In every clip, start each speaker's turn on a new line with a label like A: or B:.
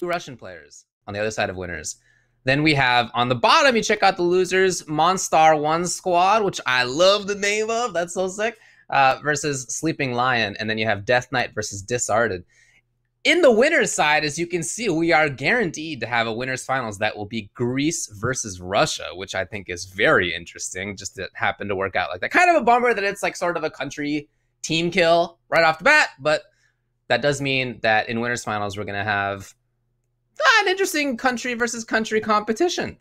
A: 2 Russian players on the other side of winners. Then we have on the bottom, you check out the losers, Monstar 1 squad, which I love the name of. That's so sick. Versus Sleeping Lion. And then you have Death Knight versus Disarded. In the winners side, as you can see, we are guaranteed to have a winners finals that will be Greece versus Russia, which I think is very interesting. Just it happened to work out like that. Kind of a bummer that it's like sort of a country team kill right off the bat, but that does mean that in winners finals, we're going to have an interesting country versus country competition.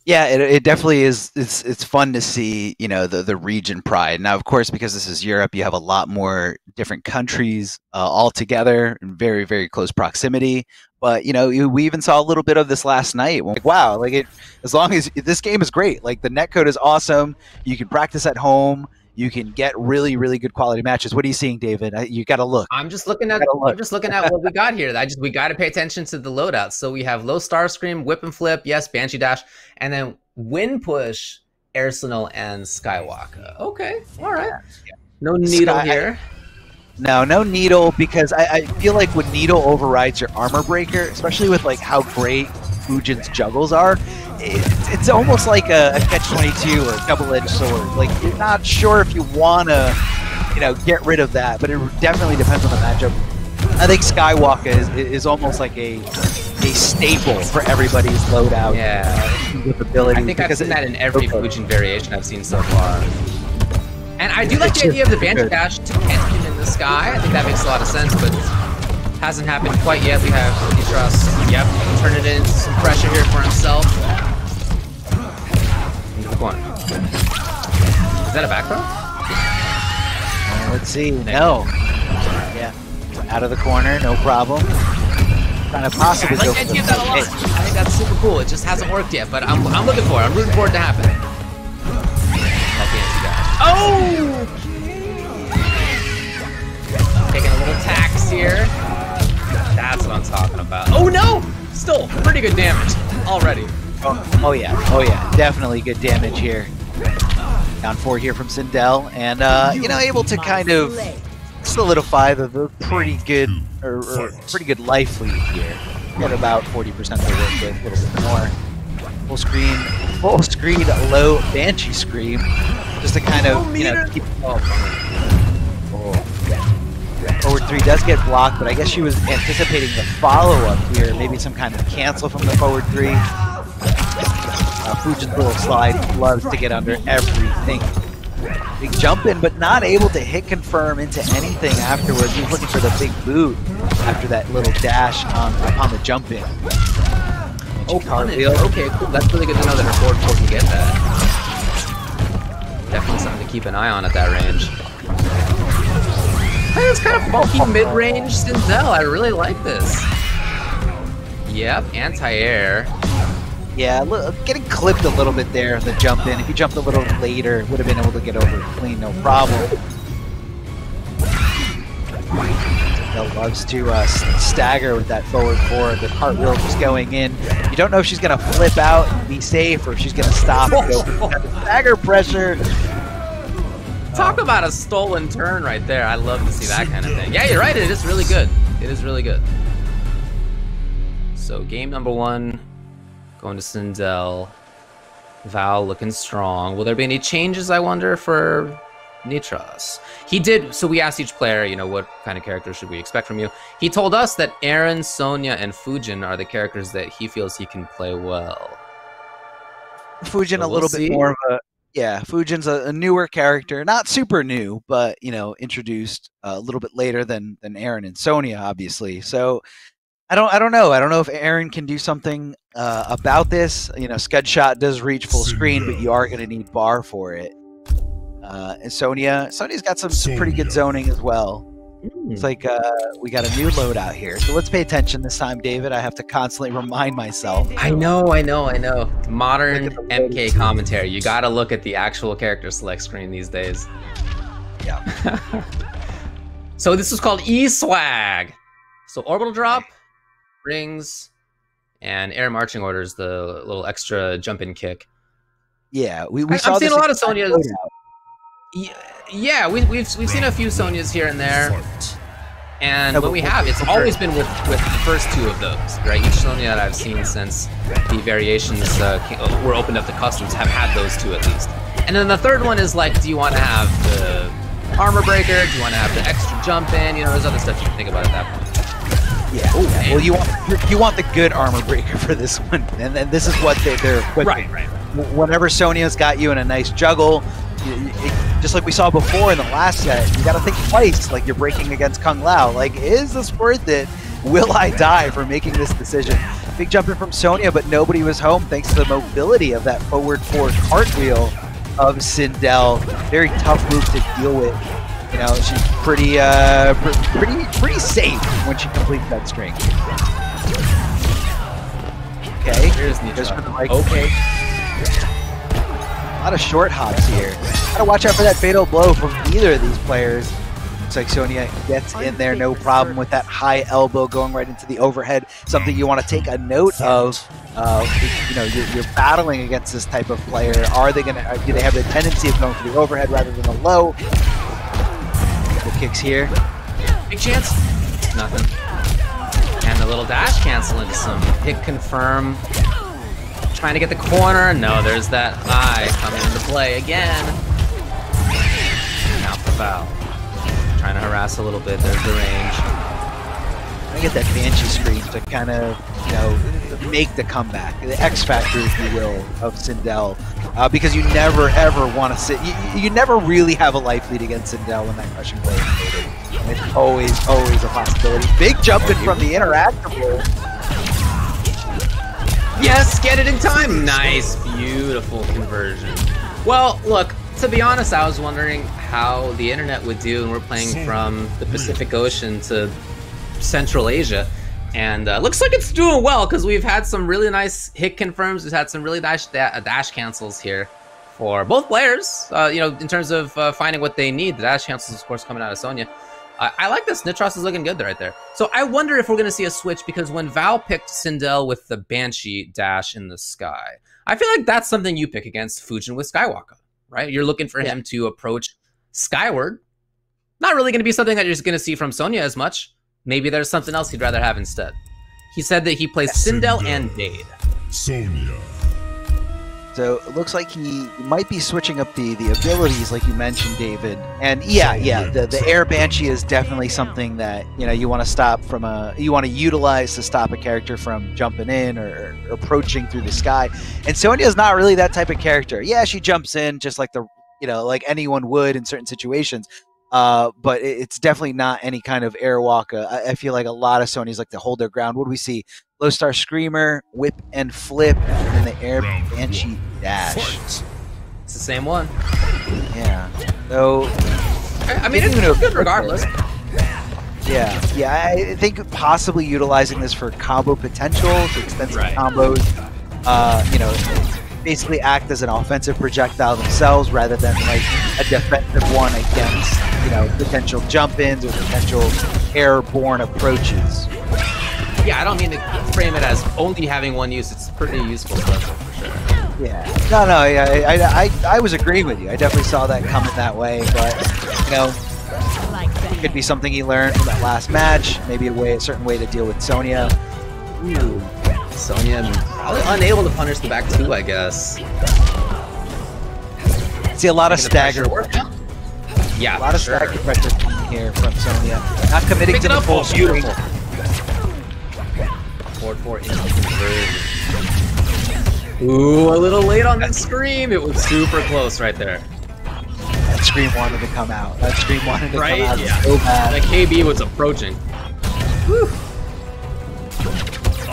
B: Yeah, it definitely is. It's fun to see, you know, the region pride. Now, of course, because this is Europe, you have a lot more different countries all together in very, very close proximity. But, you know, we even saw a little bit of this last night. Like, wow, like as long as this game is great, like the netcode is awesome. You can practice at home. You can get really, really good quality matches. What are you seeing, David? You got to look.
A: I'm just looking at what we got here. We got to pay attention to the loadouts. So we have low star scream, whip and flip, yes, banshee dash, and then wind push, arsenal, and skywalker. Okay, all right. No needle here.
B: No needle, because I feel like when needle overrides your armor breaker, especially with like how great Fujin's juggles are, it's almost like a catch-22 or a double-edged sword. Like, you're not sure if you want to, you know, get rid of that, but it definitely depends on the matchup. I think Skywalker is almost like a staple for everybody's loadout.
A: Yeah.
B: With ability.
A: I think I've seen that in every Fujin variation I've seen so far. And I do like the idea of the banshee dash to catch him in the sky. I think that makes a lot of sense, but hasn't happened quite yet. We have Nitros, yep, turn it into some pressure here for himself. Into the corner. Is that a back throw?
B: Let's see. No. Yeah. Out of the corner, no problem. Kind of possibly go for the
A: that a lot. I think that's super cool. It just hasn't worked yet, but I'm looking for it. I'm rooting for it to happen. Oh! Taking a little tax here. That's what I'm talking about. Oh no! Still pretty good damage already.
B: Oh yeah, definitely good damage here. Down 4 here from Sindel, and you know, able to kind of solidify the pretty good or pretty good life lead here. Get about 40% to work with, a little bit more. Full screen, low banshee scream, just to kind of, you know, keep. Forward 3 does get blocked, but I guess she was anticipating the follow-up here. Maybe some kind of cancel from the forward 3. Fujin's little slide loves to get under everything. Big jump in, but not able to hit confirm into anything afterwards. He was looking for the big boot after that little dash on the jump in.
A: Oh, okay, cool. That's really good to know that her forward 4 can get that. Definitely something to keep an eye on at that range. Hey, it's kind of bulky mid-range Sindel. I really like this. Yep, anti-air.
B: Yeah, getting clipped a little bit there, the jump in. If you jumped a little later, would have been able to get over clean, no problem. Sindel loves to stagger with that forward 4. The cartwheel just going in. You don't know if she's going to flip out and be safe, or if she's going to stop and go for the stagger pressure.
A: Talk about a stolen turn right there. I love to see that kind of thing. Yeah, you're right. It is really good. It is really good. So game number 1 going to Sindel. VaL looking strong. Will there be any changes, I wonder, for Nitros? He did. So we asked each player, you know, what kind of characters should we expect from you? He told us that Aaron, Sonya, and Fujin are the characters that he feels he can play well.
B: Fujin a little bit more of a... Yeah, Fujin's a newer character, not super new, but, you know, introduced a little bit later than Aaron and Sonya, obviously. So I don't know. I don't know if Aaron can do something about this. You know, Scud Shot does reach full screen, but you are going to need bar for it. And Sonya's got some pretty good zoning as well. It's like we got a new loadout here. So let's pay attention this time, David. I have to constantly remind myself.
A: I know. Modern MK commentary. You got to look at the actual character select screen these days.
B: Yeah.
A: So this is called E-Swag. So orbital drop, rings, and air marching orders, the little extra jump-in kick.
B: Yeah,
A: I've seen a lot of Sonya's. Yeah, we've seen a few Sonyas here and there. And when we have, it's always been with the first two of those, right? Each Sonya that I've seen since the variations were opened up to customs have had those two at least. And then the third one is like, do you want to have the armor breaker? Do you want to have the extra jump in? You know, there's other stuff you can think about at that point.
B: Yeah. Well, you want the good armor breaker for this one, and this is what they're equipping.
A: Right.
B: Whenever Sonya's got you in a nice juggle, just like we saw before in the last set, you got to think twice. Like you're breaking against Kung Lao. Like, is this worth it? Will I die for making this decision? Big jump in from Sonya, but nobody was home thanks to the mobility of that forward cartwheel of Sindel. Very tough move to deal with. You know, she's pretty safe when she completes that string. Okay,
A: here's
B: the
A: okay.
B: A lot of short hops here. Gotta watch out for that fatal blow from either of these players. Looks like Sonya gets in there, no problem with that high elbow going right into the overhead. Something you want to take a note of. You know, you're battling against this type of player. Do they have the tendency of going for the overhead rather than the low? Couple kicks here.
A: Big chance. Nothing. And a little dash cancel into some hit confirm. Trying to get the corner. No, there's that eye coming into play again. Now for VaL. Trying to harass a little bit. There's the range.
B: I get that Banshee scream to kind of, you know, make the comeback, the X factor, if you will, of Sindel, because you never ever want to sit. You never really have a life lead against Sindel when that crushing blow is made. It's always a possibility. Big jumping from the interactable.
A: Yes, get it in time. Nice, beautiful conversion. Well, look, to be honest, I was wondering how the internet would do, and we're playing from the Pacific Ocean to Central Asia, and looks like it's doing well because we've had some really nice hit confirms. We've had some really nice dash cancels here for both players. You know, in terms of finding what they need, the dash cancels, of course, coming out of Sonya. I like this. Nitros is looking good right there. So I wonder if we're going to see a switch, because when VaL picked Sindel with the Banshee dash in the sky, I feel like that's something you pick against Fujin with Skywalker, right? You're looking for him to approach skyward. Not really going to be something that you're just going to see from Sonya as much. Maybe there's something else he'd rather have instead. He said that he plays Sindel and Dade.
C: Sonya.
B: So it looks like he might be switching up the abilities, like you mentioned, David. And the Air Banshee is definitely something that, you know, you want to stop from you want to utilize to stop a character from jumping in or approaching through the sky. And Sonya is not really that type of character. Yeah, she jumps in just like like anyone would in certain situations. But it's definitely not any kind of airwalk. I feel like a lot of Sonys like to hold their ground. What do we see? Low Star Screamer, whip and flip, and then the Air Banshee dash.
A: It's the same one.
B: Yeah. So,
A: I mean, it's good regardless.
B: Yeah. I think possibly utilizing this for combo potential, to extensive combos. You know, basically act as an offensive projectile themselves rather than like a defensive one against, you know, potential jump-ins or potential airborne approaches.
A: Yeah, I don't mean to frame it as only having one use. It's pretty useful stuff for sure.
B: Yeah. No, I was agreeing with you. I definitely saw that coming that way, but, you know, it could be something he learned from that last match. Maybe a certain way to deal with Sonya.
A: Ooh. Sonya probably unable to punish the back two, I guess.
B: See a lot of stagger.
A: Yeah,
B: a lot of stagger pressure here from Sonya. Not committing to the full screen.
A: Forward 4 into conversion. Ooh, a little late on that scream. It was super close right there.
B: That scream wanted to come out. That scream wanted to come out so bad.
A: That KB was approaching. Whew.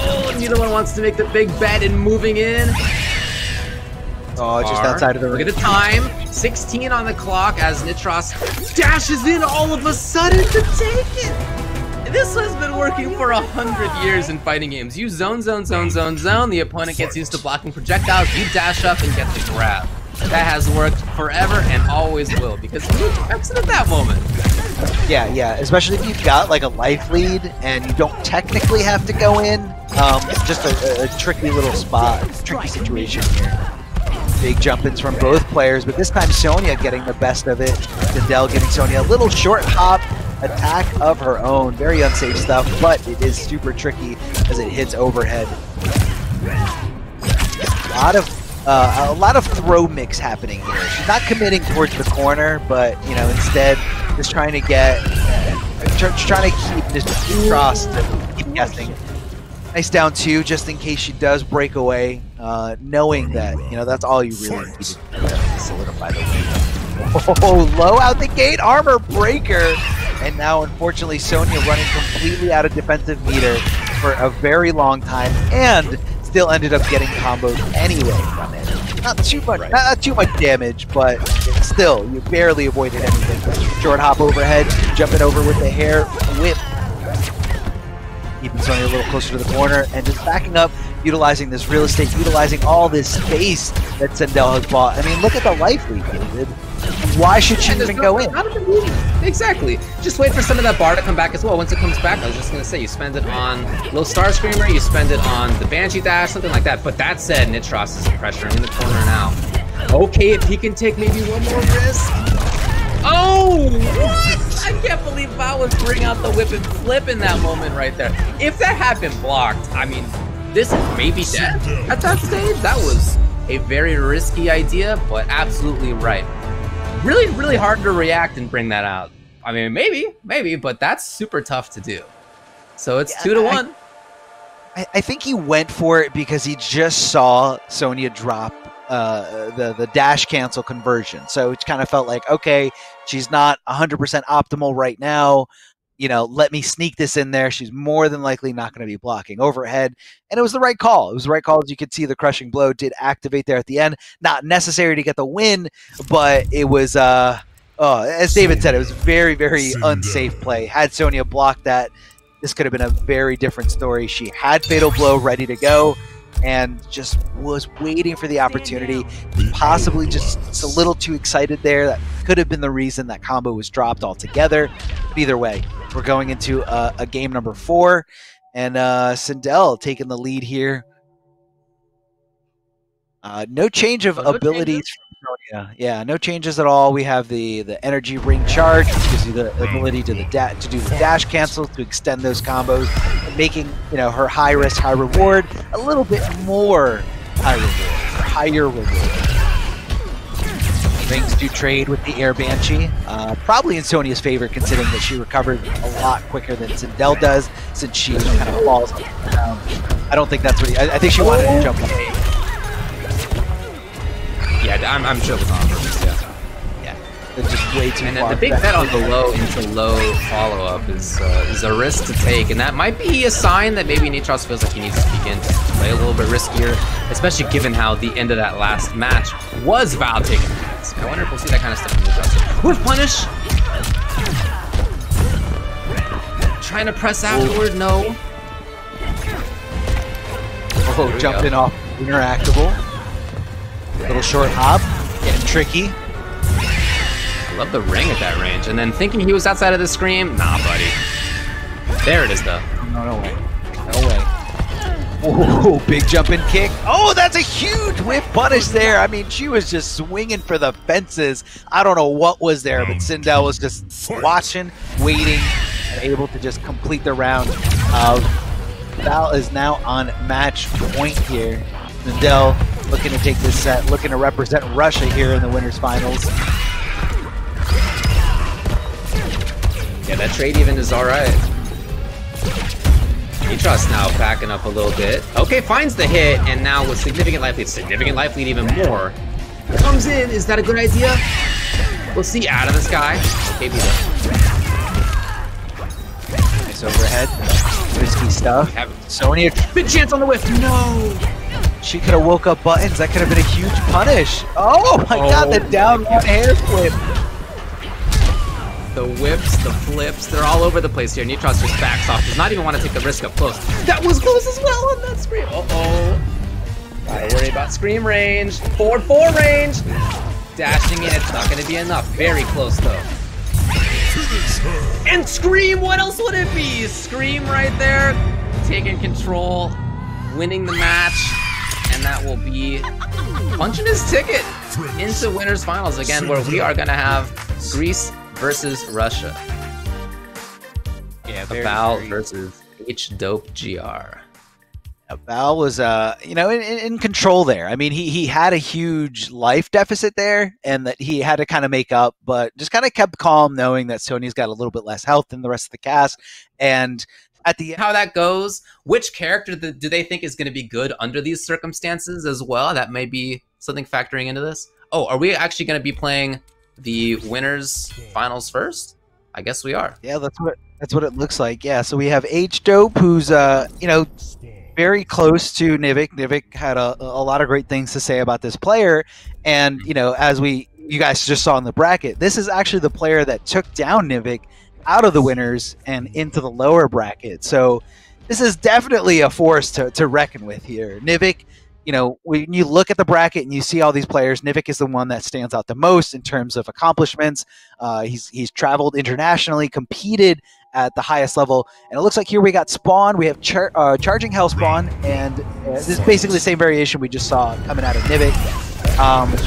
A: Oh, neither one wants to make the big bet and moving in.
B: Oh, just outside of the ring.
A: Look at the time. 16 on the clock as Nitros dashes in all of a sudden to take it. This has been working for 100 years in fighting games. You zone. The opponent gets used to blocking projectiles. You dash up and get the grab. That has worked forever and always will, because you exit at that moment.
B: Yeah. Especially if you've got like a life lead and you don't technically have to go in. Just a tricky little spot, tricky situation here. Big jump-ins from both players, but this time Sonya getting the best of it. Sindel giving Sonya a little short hop. attack of her own. Very unsafe stuff, but it is super tricky as it hits overhead. A lot of throw mix happening here. She's not committing towards the corner, but you know, instead just trying to get, trying to keep this cross to keep guessing. Nice down 2, just in case she does break away, knowing that, you know, that's all you really need to solidify the win. Oh, low out the gate, armor breaker! And now, unfortunately, Sonya running completely out of defensive meter for a very long time, and still ended up getting combos anyway from it. Not too much, not too much damage, but still, you barely avoided anything. Short hop overhead, jumping over with the hair whip. Keeping Sonya a little closer to the corner and just backing up, utilizing this real estate, utilizing all this space that Sindel has bought. I mean, look at the life lead, David. Why should she even go in?
A: Exactly. Just wait for some of that bar to come back as well. Once it comes back, I was just going to say, you spend it on Low Star Screamer, you spend it on the Banshee Dash, something like that. But that said, Nitros is pressuring in the corner now. Okay, if he can take maybe one more risk. Oh, what? I can't believe VaL was bringing out the whip and flip in that moment right there. If that had been blocked, I mean, this is maybe dead at that stage. That was a very risky idea, but absolutely right. Really, really hard to react and bring that out. I mean, maybe, but that's super tough to do. So it's 2-1.
B: I think he went for it because he just saw Sonya drop the dash cancel conversion. So it kind of felt like, okay, she's not 100% optimal right now. You know, let me sneak this in there. She's more than likely not going to be blocking overhead. And it was the right call. It was the right call. As you could see, the crushing blow did activate there at the end. Not necessary to get the win, but it was, as David said, it was very, very unsafe play. Had Sonya blocked that, this could have been a very different story. She had Fatal Blow ready to go and just was waiting for the opportunity. Possibly just a little too excited there. That could have been the reason that combo was dropped altogether. But either way, we're going into a game number 4, and Sindel taking the lead here. No change of abilities from Sonya. Yeah, no changes at all. We have the energy ring charge, which gives you the ability to do the dash cancels to extend those combos, making, you know, her high risk, high reward a little bit more high reward, or higher reward. Rings do trade with the Air Banshee, probably in Sonya's favor, considering that she recovered a lot quicker than Sindel does, since she kind of falls on the ground. I don't think that's what I think she wanted to jump up.
A: Yeah, I'm sure it was on purpose, yeah.
B: It's just way too
A: and
B: far.
A: And the big bet on the low into low follow-up is a risk to take, and that might be a sign that maybe Nitros feels like he needs to begin to play a little bit riskier, especially given how the end of that last match was VaL taking hits. I wonder if we'll see that kind of stuff in Nitros. Whiff punish! Trying to press afterward, no.
B: Oh, jumping off interactable. Little short hop, getting tricky.
A: I love the ring at that range. And then thinking he was outside of the scream. Nah, buddy. There it is, though.
B: No way. No way. Oh, big jumping kick. Oh, that's a huge whip punish there. I mean, she was just swinging for the fences. I don't know what was there, but Sindel was just watching, waiting, and able to just complete the round. VaL is now on match point here. Sindel looking to take this set, looking to represent Russia here in the winners finals.
A: Yeah, that trade even is all right. Nitros now backing up a little bit. Okay, finds the hit, and now with significant life lead even more. Comes in, is that a good idea? We'll see out of the sky. Okay, be there.
B: Nice overhead. Risky stuff. Sonya,
A: big chance on the whiff. No!
B: She could have woke up buttons. That could have been a huge punish. Oh my god, the down one hair flip.
A: The whips, the flips, they're all over the place here. Nitros just backs off. Does not even want to take the risk up close. That was close as well on that scream. Uh-oh. Gotta worry about scream range. Forward 4 range. Dashing in, it's not going to be enough. Very close though. And scream, what else would it be? Scream right there. Taking control. Winning the match. And that will be punching his ticket into winners finals again, where we are going to have Greece versus Russia.
B: Yeah,
A: VaL versus H-Dope GR.
B: VaL was, you know, in control there. I mean, he had a huge life deficit there, and that he had to kind of make up, but just kind of kept calm, knowing that Sony's got a little bit less health than the rest of the cast. And at the end,
A: how that goes, which character do they think is going to be good under these circumstances as well? That may be something factoring into this. Oh, are we actually going to be playing the winners finals first? I guess we are.
B: Yeah, that's what it looks like. Yeah, so we have H-Dope, who's you know, very close to Nivik. Nivik had a lot of great things to say about this player, and you know, as you guys just saw in the bracket, this is actually the player that took down Nivik out of the winners and into the lower bracket. So this is definitely a force to reckon with here. Nivik, you know, when you look at the bracket and you see all these players, Nivik is the one that stands out the most in terms of accomplishments. He's traveled internationally, competed at the highest level, and it looks like here we got Spawn. We have Charging Hell Spawn, and this is basically the same variation we just saw coming out of Nivik,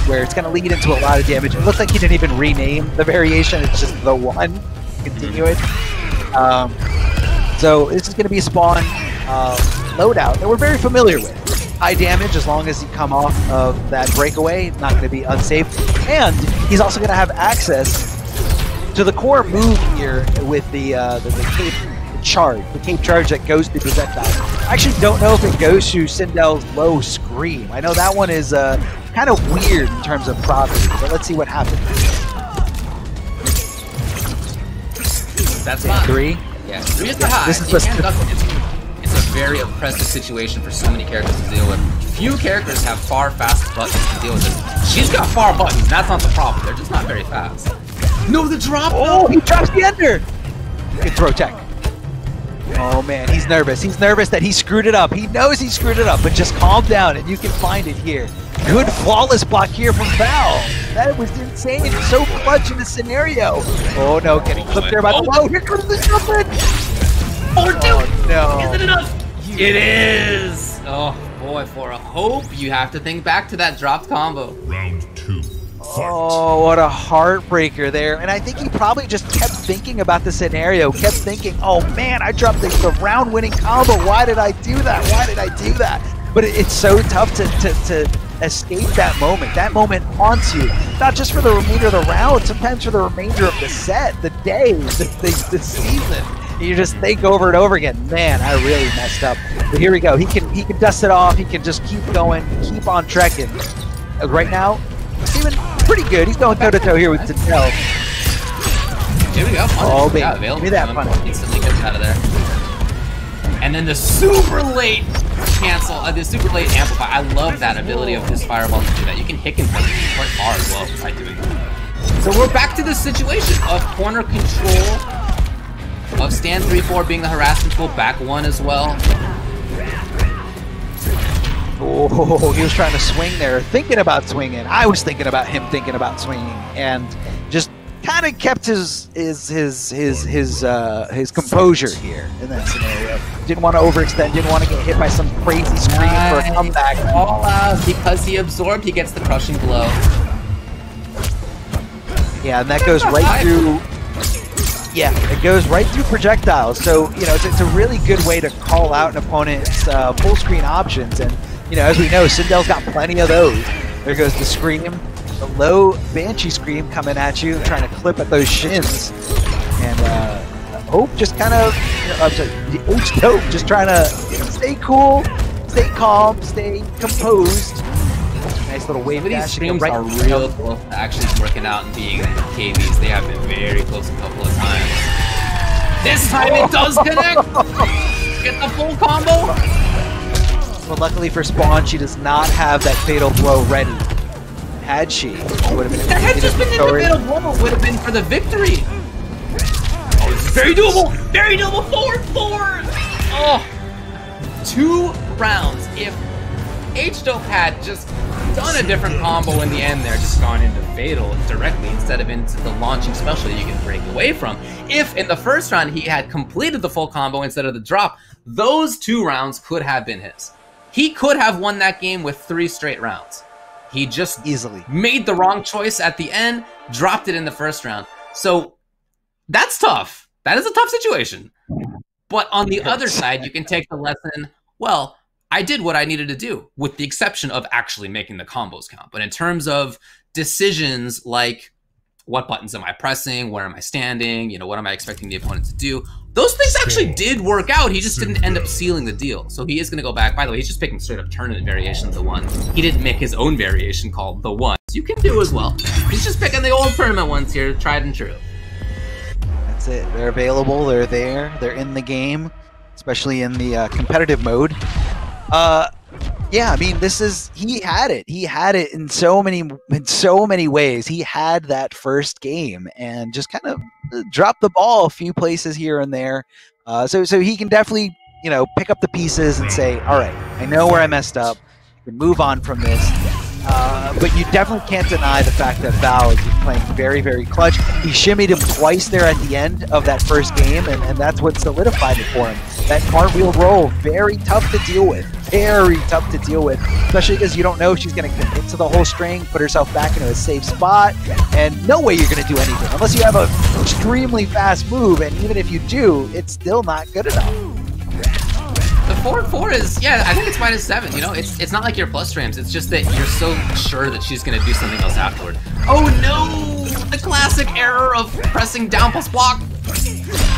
B: where it's going to lead into a lot of damage. It looks like he didn't even rename the variation. It's just the one continuous. So this is going to be a Spawn loadout that we're very familiar with. High damage as long as you come off of that breakaway, not going to be unsafe. And he's also going to have access to the core move here with the cape charge, the cape charge that goes through projectile. I actually don't know if it goes to Sindel's low scream. I know that one is kind of weird in terms of property, but let's see what happens.
A: That's fine.
B: 3?
A: Yeah, 3 is the high.
B: This is
A: it's a very oppressive situation for so many characters to deal with. Few characters have far, fast buttons to deal with this. She's got far buttons, that's not the problem. They're just not very fast. No, the drop!
B: Oh, he drops the ender! Good throw tech. Oh man, he's nervous. He's nervous that he screwed it up. He knows he screwed it up, but just calm down and you can find it here. Good flawless block here from VaL. That was insane. So clutch in the scenario. Oh no, getting clipped there by the low. Here comes the jumping!
A: Oh
B: no.
A: Is it enough? It is! Oh boy, for a hope, you have to think back to that dropped combo.
C: Round 2.
B: Oh, what a heartbreaker there. And I think he probably just kept thinking about the scenario, kept thinking, oh man, I dropped the round-winning combo. Why did I do that? Why did I do that? But it's so tough to escape that moment. That moment haunts you, not just for the remainder of the round, sometimes for the remainder of the set, the day, the season. You just think over and over again, man, I really messed up. But here we go. He can dust it off. He can just keep going, keep on trekking. Right now, he's even pretty good. He's going toe-to-toe here with Sindel.
A: Here we go.
B: Oh, baby.
A: Yeah,
B: Give me that fun.
A: Instantly gets out of there. And then the super late cancel, the super late amplify. I love that ability of this fireball to do that. You can hit him quite far as well by doing that. So we're back to this situation of corner control, of stand 3-4 being the harassment tool, back 1 as well.
B: Oh, he was trying to swing there, thinking about swinging. I was thinking about him thinking about swinging, and just kind of kept his composure here in that scenario. Didn't want to overextend. Didn't want to get hit by some crazy scream for a comeback.
A: All out because he absorbed. He gets the crushing blow.
B: Yeah, and that goes right through. Yeah, it goes right through projectiles. So you know, it's a really good way to call out an opponent's full screen options. And you know, as we know, Sindel's got plenty of those. There goes the scream, the low Banshee scream coming at you, trying to clip at those shins. And Hope just kind of, the H-Dope just trying to stay cool, stay calm, stay composed. Nice little wave
A: these
B: dash.
A: streams are real close to actually working out and being KVs. They have been very close a couple of times. This time it does connect! Get the full combo!
B: Well, luckily for Spawn, she does not have that fatal blow ready. Had she, it would have been.
A: That had just been in the fatal blow, it would have been for the victory. Oh, this is very doable! Very doable! Forward! Oh! 2 rounds. If H-Dope had just done a different combo in the end there, just gone into fatal directly instead of into the launching special you can break away from. If in the first round he had completed the full combo instead of the drop, those 2 rounds could have been his. He could have won that game with 3 straight rounds. He just
B: easily
A: made the wrong choice at the end, dropped it in the first round. So that's tough. That is a tough situation. But on the other side, you can take the lesson, well, I did what I needed to do, with the exception of actually making the combos count. But in terms of decisions like what buttons am I pressing, where am I standing, you know, what am I expecting the opponent to do, those things actually did work out. He just didn't end up sealing the deal. So he is going to go back. By the way, he's just picking straight up tournament variation of the one. He didn't make his own variation called the one. You can do as well. He's just picking the old tournament ones here, tried and true.
B: That's it. They're available. They're there. They're in the game, especially in the competitive mode. Yeah, I mean, he had it. He had it in so many ways. He had that first game and just kind of dropped the ball a few places here and there. So he can definitely, you know, pick up the pieces and say, all right, I know where I messed up. I can move on from this. But you definitely can't deny the fact that VaL is playing very, very clutch. He shimmied him twice there at the end of that first game, and that's what solidified it for him. That cartwheel roll, very tough to deal with. Very tough to deal with, especially because you don't know if she's going to commit to the whole string, put herself back into a safe spot, and no way you're going to do anything unless you have an extremely fast move, and even if you do, it's still not good enough.
A: The 4-4 is, yeah, I think it's -7, you know? It's not like your plus frames, it's just that you're so sure that she's gonna do something else afterward. Oh no! The classic error of pressing down plus block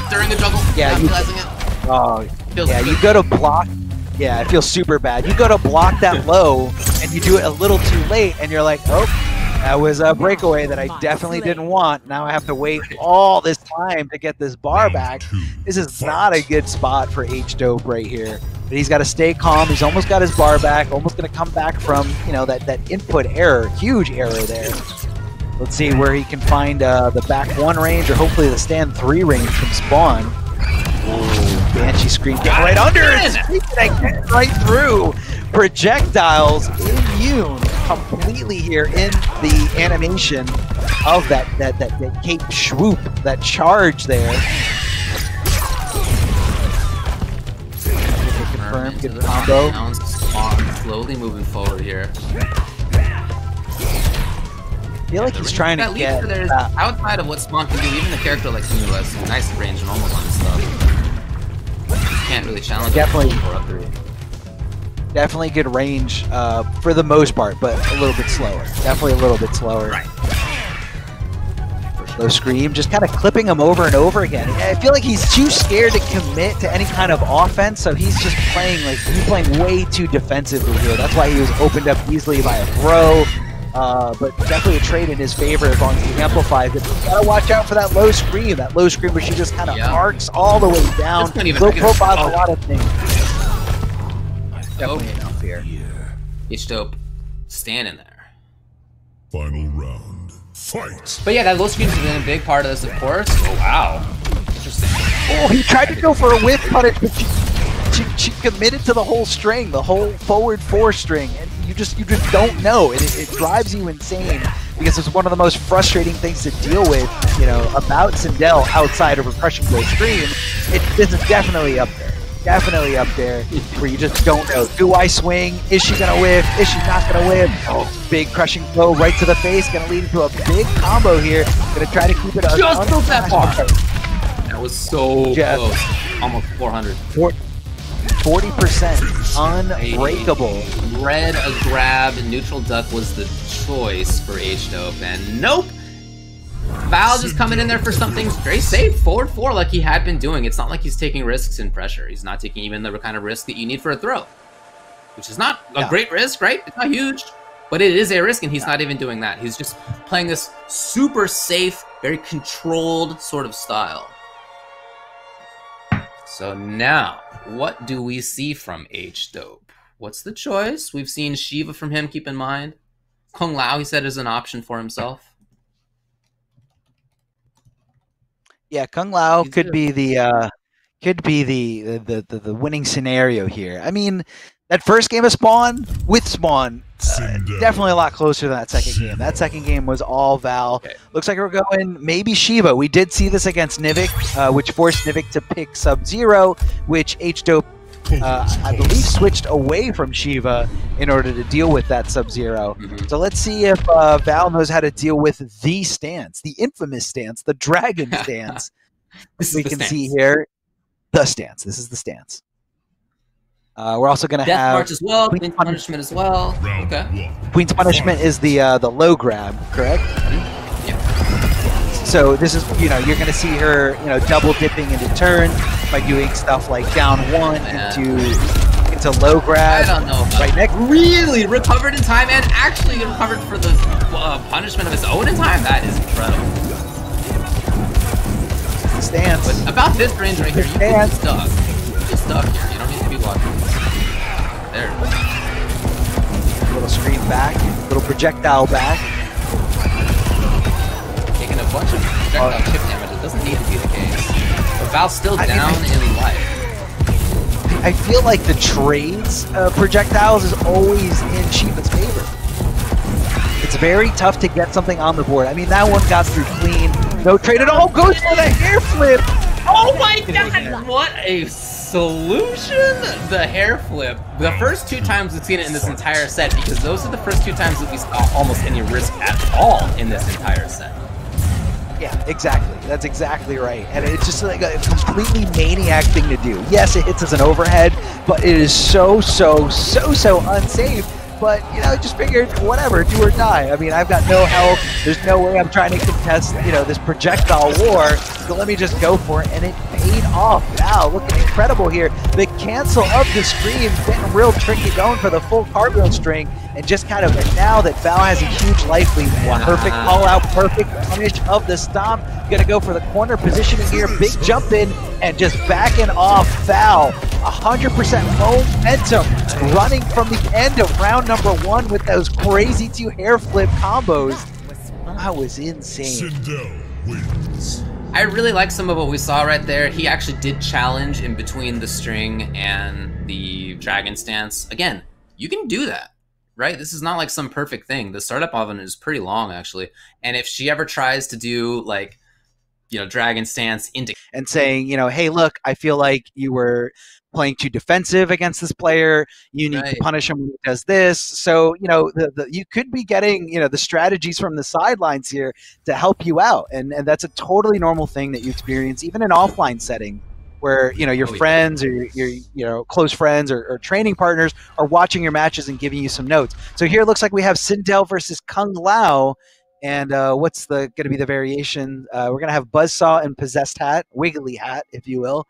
A: during a juggle.
B: Yeah, you go to block. Yeah, it feels super bad. You go to block that low, and you do it a little too late, and you're like, oh, that was a breakaway that I definitely didn't want. Now I have to wait all this time to get this bar back. This is not a good spot for H-Dope right here. But he's got to stay calm. He's almost got his bar back, almost going to come back from, you know, that input error, huge error there. Let's see where he can find the back 1 range, or hopefully the stand 3 range from spawn. Ooh, Banshee Scream getting right under it, getting right through. Projectiles immune completely here in the animation of that cape swoop, that charge there. Confirm, good combo.
A: Slowly moving forward here.
B: I feel like he's trying to get
A: outside of what Spawn can do. Even the character like Sinu has some nice range and almost on his stuff. Can't really challenge.
B: Definitely good range for the most part, but a little bit slower. Definitely a little bit slower.
A: Right.
B: Low Scream, just kind of clipping him over and over again. I feel like he's too scared to commit to any kind of offense, so he's just playing way too defensively here. That's why he was opened up easily by a throw. But definitely a trade in his favor as long as he amplifies it. You gotta watch out for that low scream. That low scream where she just kind of arcs all the way down. Low profiles a lot of things. Definitely enough here.
A: H-Dope standing there.
C: Final round. Fight!
A: But yeah, that low screen's been a big part of this, of course. Oh, wow. Interesting.
B: Oh, he tried to go for a whiff punish, but she committed to the whole string, the whole forward 4 string, and you just don't know. It drives you insane because it's one of the most frustrating things to deal with, you know, about Sindel outside of a crushing blow scream. This is definitely up there. Definitely up there where you just don't know. Do I swing? Is she gonna whiff? Is she not gonna whiff? Oh, big crushing blow right to the face, gonna lead into a big combo here. Gonna try to keep it up.
A: Just go that far. That was so close. Almost 400.
B: 40%. Unbreakable.
A: Red a grab, neutral duck was the choice for H-Dope, and nope! VaL just coming in there for something very safe, forward 4 like he had been doing. It's not like he's taking risks in pressure. He's not taking even the kind of risk that you need for a throw. Which is not a great risk, right? It's not huge, but it is a risk, and he's not even doing that. He's just playing this super safe, very controlled sort of style. So now, what do we see from H-Dope? What's the choice? We've seen Shiva from him, keep in mind. Kung Lao, he said, is an option for himself.
B: Yeah, Kung Lao could be the winning scenario here. I mean, that first game of Spawn with Spawn, definitely a lot closer than that second game. That second game was all VaL. Okay. Looks like we're going maybe Shiva. We did see this against Nivik, which forced Nivik to pick Sub-Zero, which H-Dope, I believe, switched away from Shiva in order to deal with that Sub-Zero. So let's see if VaL knows how to deal with the stance, the infamous stance, the dragon stance. we can see here the stance. This is the stance. We're also going to have
A: March as well. Queen's Punishment as well. Okay.
B: Queen's Punishment is the low grab, correct?
A: Yeah.
B: So this is, you know, you're going to see her, you know, double dipping into turn by doing stuff like down one into low grab.
A: I don't know.
B: Right next.
A: Really recovered in time and actually recovered for the punishment of his own in time. That is incredible.
B: Stance.
A: But about this range right here, you can be stuck. You're stuck here. You don't need to be watching. There.
B: A little screen back, a little projectile back.
A: Taking a bunch of projectile chip damage. It doesn't need to be the case. But VaL's still down in life.
B: I feel like the trades projectiles is always in Shiva's favor. It's very tough to get something on the board. I mean, that one got through clean. No trade at all. Goes for the hair flip.
A: Oh my god! What a solution! The hair flip. The first 2 times we've seen it in this entire set, because those are the first 2 times that we saw almost any risk at all in this entire set.
B: Yeah, exactly. That's exactly right. And it's just like a completely maniac thing to do. Yes, it hits as an overhead, but it is so unsafe. But, you know, just figured, whatever, do or die. I mean, I've got no health. There's no way I'm trying to contest, you know, this projectile war. So let me just go for it. And it paid off. Wow, looking incredible here. The cancel of the scream, getting real tricky, going for the full cartwheel string. And just kind of, now that VaL has a huge life lead. Wow. Perfect call out, perfect punish of the stomp. Gonna go for the corner positioning here. Big jump in and just backing off VaL. 100% momentum running from the end of round number 1 with those crazy 2 hair flip combos. That was insane.
A: I really like some of what we saw right there. He actually did challenge in between the string and the dragon stance. Again, you can do that, right? This is not like some perfect thing. The startup oven is pretty long, actually. And if she ever tries to do, like, you know, dragon stance into...
B: And saying, you know, hey, look, I feel like you were playing too defensive against this player. You need to punish him when he does this. So, you know, you could be getting, you know, the strategies from the sidelines here to help you out. And that's a totally normal thing that you experience, even in offline setting, where, you know, your friends or your you know, close friends or training partners are watching your matches and giving you some notes. So here it looks like we have Sindel versus Kung Lao. And what's going to be the variation? We're going to have Buzzsaw and Possessed Hat, Wiggly Hat, if you will,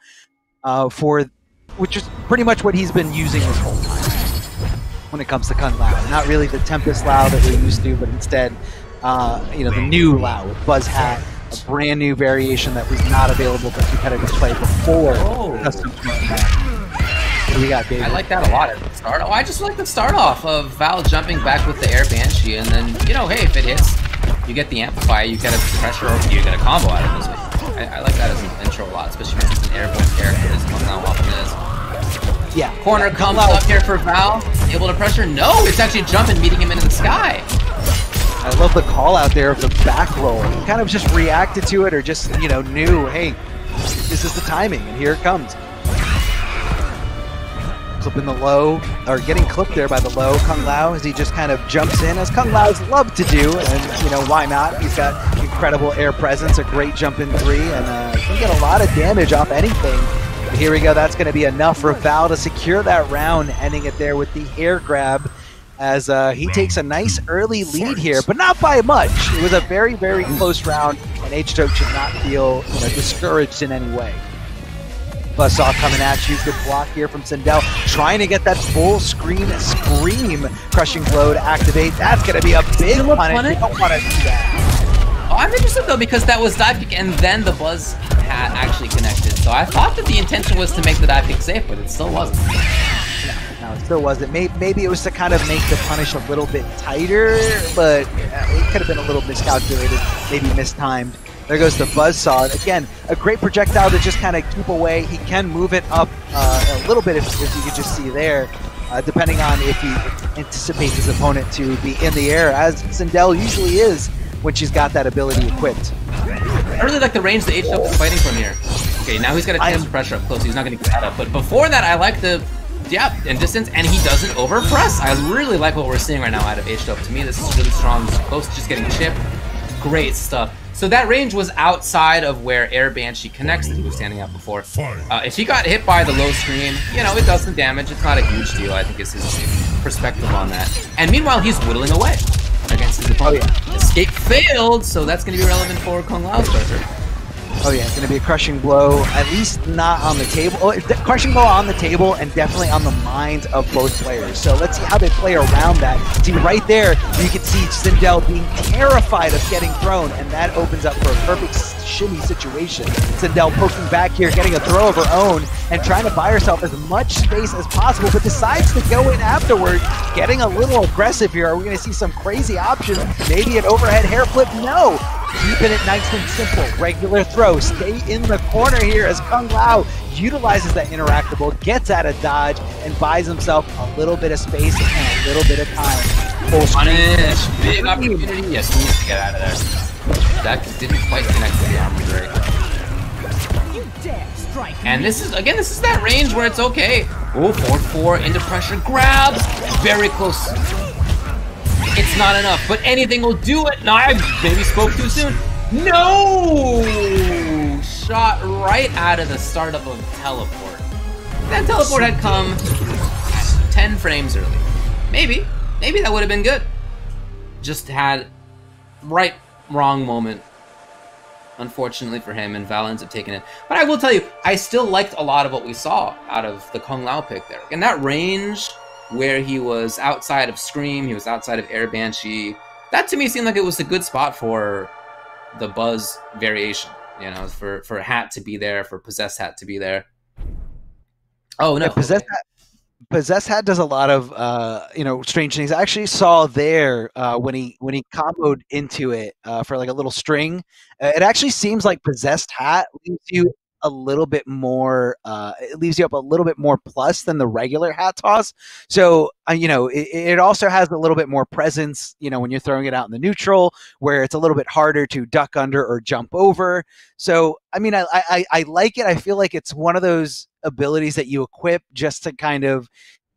B: which is pretty much what he's been using this whole time when it comes to Kung Lao. Not really the Tempest Lao that we're used to, but instead, you know, the new Lao with Buzz Hat, a brand new variation that was not available for competitive play before custom What we got, David?
A: I like that a lot at the start. Oh, I just like the start off of VaL jumping back with the Air Banshee, and then, you know, hey, if it hits, you get the Amplify, you get a pressure, or you get a combo out of this. I like that as an intro a lot, especially since it's an airborne character as Kung Lao often is.
B: Yeah.
A: Corner comes up here for VaL. Able to pressure? No, it's actually jumping, meeting him into the sky.
B: I love the call out there of the back roll. He kind of just reacted to it, or just, you know, knew, hey, this is the timing, and here it comes. Clipping the low, or getting clipped there by the low Kung Lao as he just kind of jumps in, as Kung Lao's love to do, and, you know, why not? He's got incredible air presence, a great jump in 3, and can get a lot of damage off anything. But here we go, that's going to be enough for VaL to secure that round, ending it there with the air grab, as he takes a nice early lead here, but not by much. It was a very, very close round, and H-Toke should not feel, you know, discouraged in any way. Buzzsaw coming at you, good block here from Sindel, trying to get that full screen scream crushing blow to activate. That's going to be a big punish. You don't want to do that.
A: Oh, I'm interested though, because that was dive kick and then the Buzz Hat actually connected. So I thought that the intention was to make the dive kick safe, but it still wasn't.
B: No, it still wasn't. Maybe it was to kind of make the punish a little bit tighter, but it could have been a little miscalculated, maybe mistimed. There goes the Buzzsaw. Again, a great projectile to just kind of keep away. He can move it up a little bit, if you could just see there, depending on if he anticipates his opponent to be in the air, as Sindel usually is when she's got that ability equipped.
A: I really like the range that H-Toke is fighting from here. Okay, now he's got a chance to pressure up close. He's not going to get that up. But before that, I like the and distance, and he doesn't overpress. I really like what we're seeing right now out of H-Toke. To me, this is really strong. Close to just getting chipped. Great stuff. So that range was outside of where Air Banshee connects that he was standing at before. If he got hit by the low scream, you know, it does some damage. It's not a huge deal, I think is his perspective on that. And meanwhile, he's whittling away against his opponent. Oh, yeah. Escape failed, so that's going to be relevant for Kung Lao's pressure.
B: Oh yeah, it's going to be a crushing blow, at least not on the table. Oh, crushing blow on the table and definitely on the minds of both players. So let's see how they play around that. See, right there, you can see Sindel being terrified of getting thrown, and that opens up for a perfect shimmy situation. Sindel poking back here, getting a throw of her own, and trying to buy herself as much space as possible, but decides to go in afterward, getting a little aggressive here. Are we going to see some crazy options? Maybe an overhead hair flip? No! Keeping it nice and simple. Regular throw. Stay in the corner here as Kung Lao utilizes that interactable, gets out of dodge, and buys himself a little bit of space and a little bit of time. Full
A: punish. Big opportunity. Yes, he needs to get out of there. That didn't quite connect with the armor break. And this is, again, this is that range where it's okay. Oh, 4-4 into pressure grab. Very close. It's not enough, but anything will do it. No, I maybe spoke too soon. No! Shot right out of the startup of teleport. That teleport had come 10 frames early. Maybe that would have been good. Just had wrong moment. Unfortunately for him, and VaL ends up taking it. But I will tell you, I still liked a lot of what we saw out of the Kung Lao pick there. And that range where he was outside of Scream, he was outside of Air Banshee, that to me seemed like it was a good spot for the Buzz variation, you know, for Hat to be there, for Possessed Hat to be there. Oh, no.
B: Yeah, Possessed Hat does a lot of, you know, strange things. I actually saw there when he comboed into it for like a little string. It actually seems like Possessed Hat leaves you a little bit more, it leaves you up a little bit more plus than the regular hat toss. So, you know, it also has a little bit more presence, you know, when you're throwing it out in the neutral, where it's a little bit harder to duck under or jump over. So, I mean, I like it. I feel like it's one of those abilities that you equip just to kind of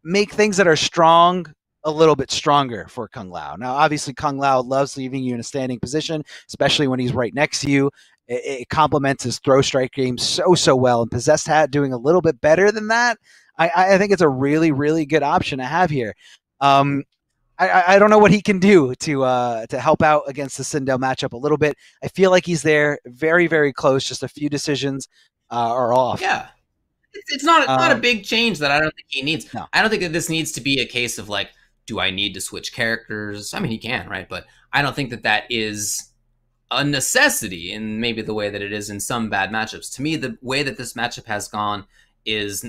B: make things that are strong a little bit stronger for Kung Lao. Now, obviously, Kung Lao loves leaving you in a standing position, especially when he's right next to you. It complements his throw strike game so well, and Possessed Hat doing a little bit better than that. I think it's a really, really good option to have here. I don't know what he can do to help out against the Sindel matchup a little bit. I feel like he's there, very, very close. Just a few decisions are off.
A: Yeah, it's not a big change that I don't think he needs.
B: No.
A: I don't think that this needs to be a case of like, do I need to switch characters? I mean, he can, right? But I don't think that is a necessity in maybe the way that it is in some bad matchups. To me, the way that this matchup has gone is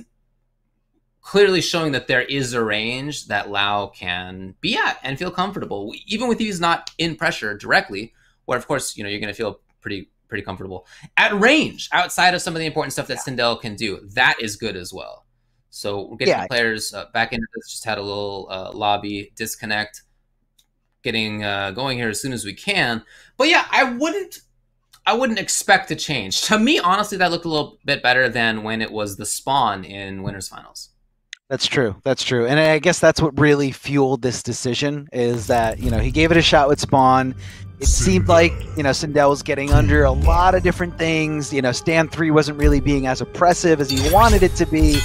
A: clearly showing that there is a range that Lao can be at and feel comfortable, even with he's not in pressure directly, where of course, you know, you're going to feel pretty comfortable at range outside of some of the important stuff that Sindel can do. That is good as well. So we're getting the players back into this. Just had a little lobby disconnect, getting going here as soon as we can. But yeah, I wouldn't expect a change. To me, honestly, that looked a little bit better than when it was the spawn in winners finals.
B: That's true. That's true. And I guess that's what really fueled this decision, is that, you know, he gave it a shot with spawn. It seemed like, you know, Sindel was getting under a lot of different things. You know, stand 3 wasn't really being as oppressive as he wanted it to be.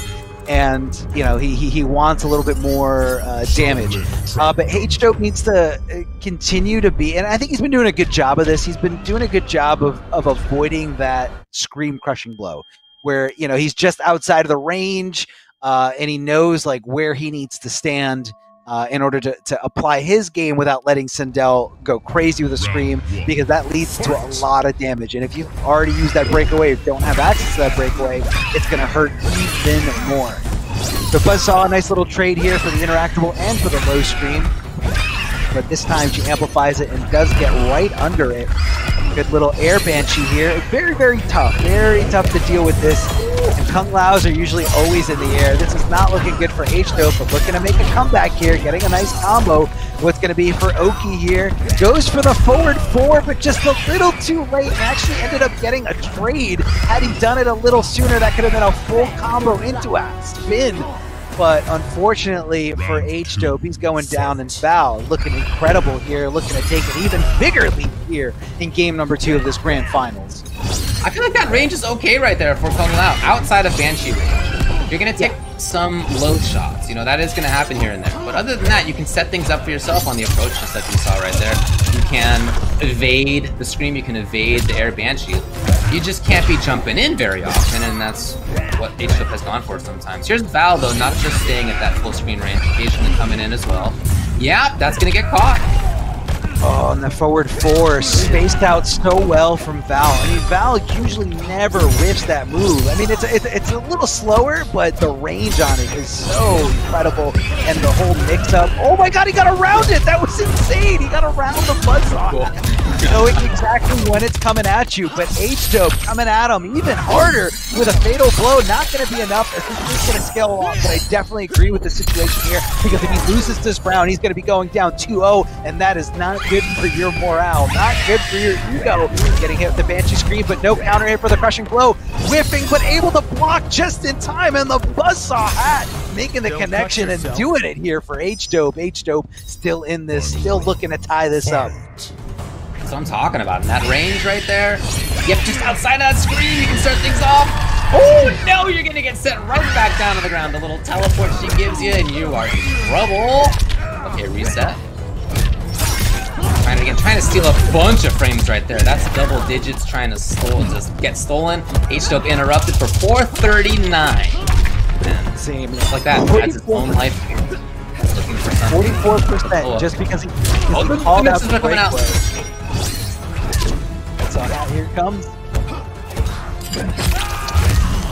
B: And, you know, he wants a little bit more damage. But H-Dope needs to continue to be, and I think he's been doing a good job of this. He's been doing a good job of avoiding that scream crushing blow, where, you know, he's just outside of the range, and he knows like where he needs to stand in order to apply his game without letting Sindel go crazy with a scream, because that leads to a lot of damage. And if you've already used that breakaway or don't have access to that breakaway, it's going to hurt even more. So Buzz saw a nice little trade here for the interactable and for the low scream, but this time she amplifies it and does get right under it. Good little air banshee here. Very, very tough to deal with this. And Kung Laos are usually always in the air. This is not looking good for H-Dope, but looking to make a comeback here, getting a nice combo. What's going to be for Oki here. Goes for the forward 4, but just a little too late, and actually ended up getting a trade. Had he done it a little sooner, that could have been a full combo into a spin. but unfortunately for H-Dope, he's going down, and VaL looking incredible here, looking to take an even bigger lead here in game number 2 of this grand finals.
A: I feel like that range is okay right there for Kung Lao, outside of Banshee range. You're going to take some low shots, you know, that is going to happen here and there. But other than that, you can set things up for yourself on the approach, just like you saw right there. You can evade the Scream, you can evade the air Banshee. You just can't be jumping in very often, and that's what H-Dope has gone for sometimes. Here's VaL, though, not just staying at that full screen range, occasionally coming in as well. Yeah, that's going to get caught.
B: Oh, and the forward 4 spaced out so well from VaL. I mean, VaL usually never whiffs that move. I mean, it's a little slower, but the range on it is so incredible. And the whole mix-up. Oh my god, he got around it! That was insane! He got around the buzzsaw. Cool. Knowing exactly when it's coming at you, but H-Dope coming at him even harder with a fatal blow. Not going to be enough. I think he's going to scale along, but I definitely agree with the situation here, because if he loses this round, he's going to be going down 2-0, and that is not good for your morale, not good for your ego. Getting hit with the Banshee Scream, but no counter hit for the crushing blow. Whiffing, but able to block just in time, and the buzzsaw hat making the connection and doing it here for H-Dope. H-Dope still in this, still looking to tie this up.
A: That's what I'm talking about. In that range right there, yep, just outside of that Scream, you can start things off. Oh, no, you're going to get set right back down to the ground. The little teleport she gives you, and you are in trouble. Okay, reset. Trying to steal a bunch of frames right there. That's double digits trying to just get stolen. H-Dope interrupted for 439. And
B: same,
A: just like that, has his own life.
B: 44%, just because he called out the coming out. So here it comes.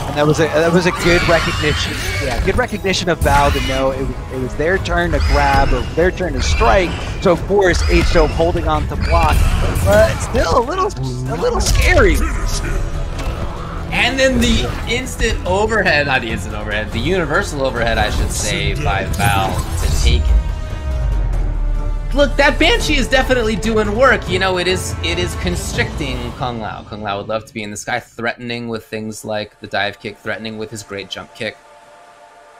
B: And that was a good recognition. Yeah, good recognition of VaL to know it was their turn to grab or their turn to strike. So of course H-Dope holding on to block, but still a little scary.
A: And then the instant overhead, not the instant overhead, the universal overhead, I should say, by VaL to take it. Look, that Banshee is definitely doing work. You know, it is constricting Kung Lao. Kung Lao would love to be in the sky, threatening with things like the dive kick, threatening with his great jump kick.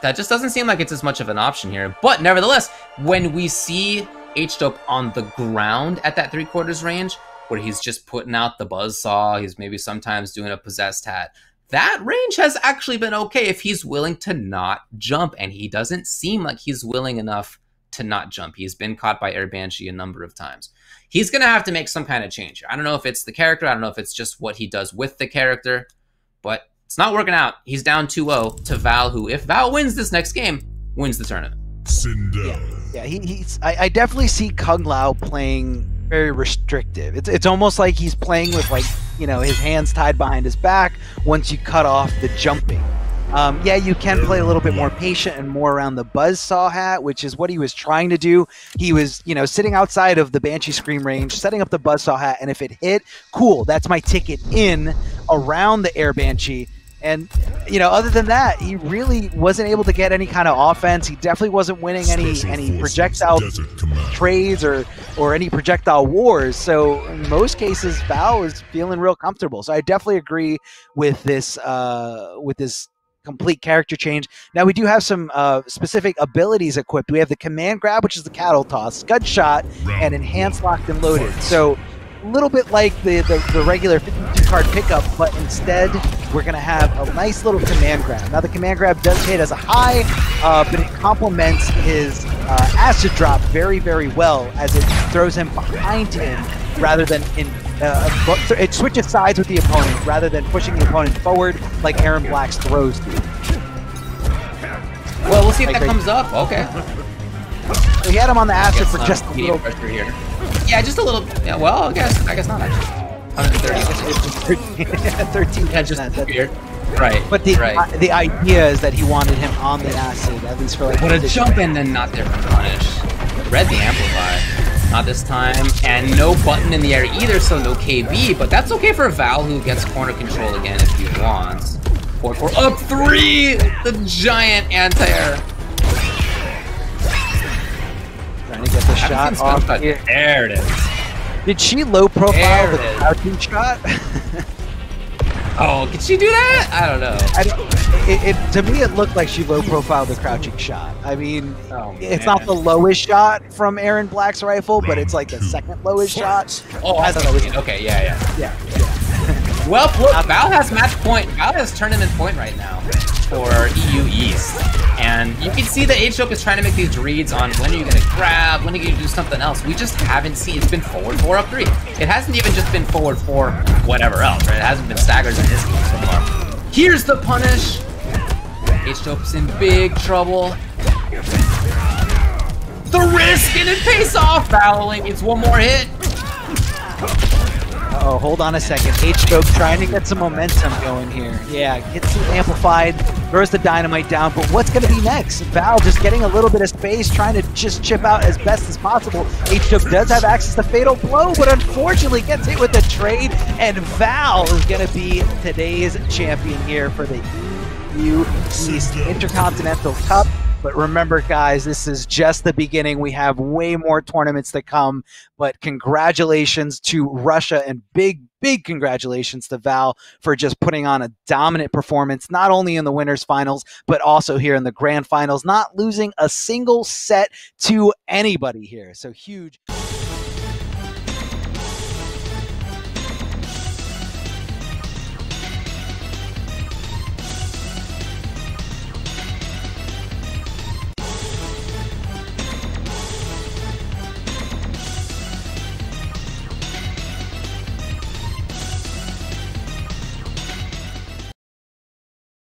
A: That just doesn't seem like it's as much of an option here. But nevertheless, when we see H-Dope on the ground at that 3/4 range, where he's just putting out the buzzsaw, he's maybe sometimes doing a possessed hat, that range has actually been okay if he's willing to not jump, and he doesn't seem like he's willing enough to not jump. He's been caught by Air Banshee a number of times. He's going to have to make some kind of change here. I don't know if it's the character, I don't know if it's just what he does with the character, but it's not working out. He's down 2-0 to VaL, who, if VaL wins this next game, wins the tournament.
B: Yeah, I definitely see Kung Lao playing very restrictive. It's almost like he's playing with, like, you know, his hands tied behind his back once you cut off the jumping. Yeah, you can play a little bit more patient and more around the buzzsaw hat, which is what he was trying to do. He was, you know, sitting outside of the Banshee Scream range, setting up the buzzsaw hat, and if it hit, cool, that's my ticket in around the Air Banshee. And, you know, other than that, he really wasn't able to get any kind of offense. He definitely wasn't winning any projectile trades or any projectile wars. So in most cases, VaL was feeling real comfortable. So I definitely agree with this complete character change. Now we do have some specific abilities equipped. We have the command grab, which is the cattle toss, scud shot, and enhanced locked and loaded. So a little bit like the regular 52 card pickup, but instead we're going to have a nice little command grab. Now the command grab does hit as a high, but it complements his acid drop very, very well, as it throws him behind him rather than in it switches sides with the opponent rather than pushing the opponent forward like Aaron Black's throws do.
A: Well, we'll see if that comes up. Okay.
B: So he had him on the acid for just a little
A: pressure here. Yeah, just a little. Yeah, well, I guess not actually. 130.
B: 13.
A: Yeah, just weird. Right.
B: But the idea is that he wanted him on the acid, at least for like.
A: What a jump in, then not there for punish. Read the amplify. Not this time, and no button in the air either, so no KB, but that's okay for VaL, who gets corner control again if he wants. 4-4 up 3! The giant anti-air.
B: Trying to get the shot off.
A: There it is.
B: Did she low profile the crouching shot?
A: Oh, could she do that? I don't know.
B: To me, it looked like she low-profiled the crouching shot. I mean,
A: Oh,
B: it's not the lowest shot from Aaron Black's rifle, but it's like the second lowest shot.
A: Oh, I don't know. Okay, yeah. Well, look, VaL has match point. VaL has tournament point right now for EU East. And you can see that H-Choke is trying to make these reads on when are you going to grab, when are you going to do something else. We just haven't seen. It's been forward 4 up 3. It hasn't even just been forward 4 whatever else, right? It hasn't been staggers in this game so far. Here's the punish. H-Choke's in big trouble. The risk and it pays off. VaL only needs one more hit.
B: Oh, hold on a second. H-Choke trying to get some momentum going here. Yeah, gets it amplified, throws the dynamite down, but what's going to be next? VaL just getting a little bit of space, trying to just chip out as best as possible. H-Choke does have access to Fatal Blow, but unfortunately gets hit with the trade, and VaL is going to be today's champion here for the EU East Intercontinental Cup. But remember, guys, this is just the beginning. We have way more tournaments to come. But congratulations to Russia and big congratulations to VaL for just putting on a dominant performance, not only in the winners finals, but also here in the grand finals, not losing a single set to anybody here. So huge.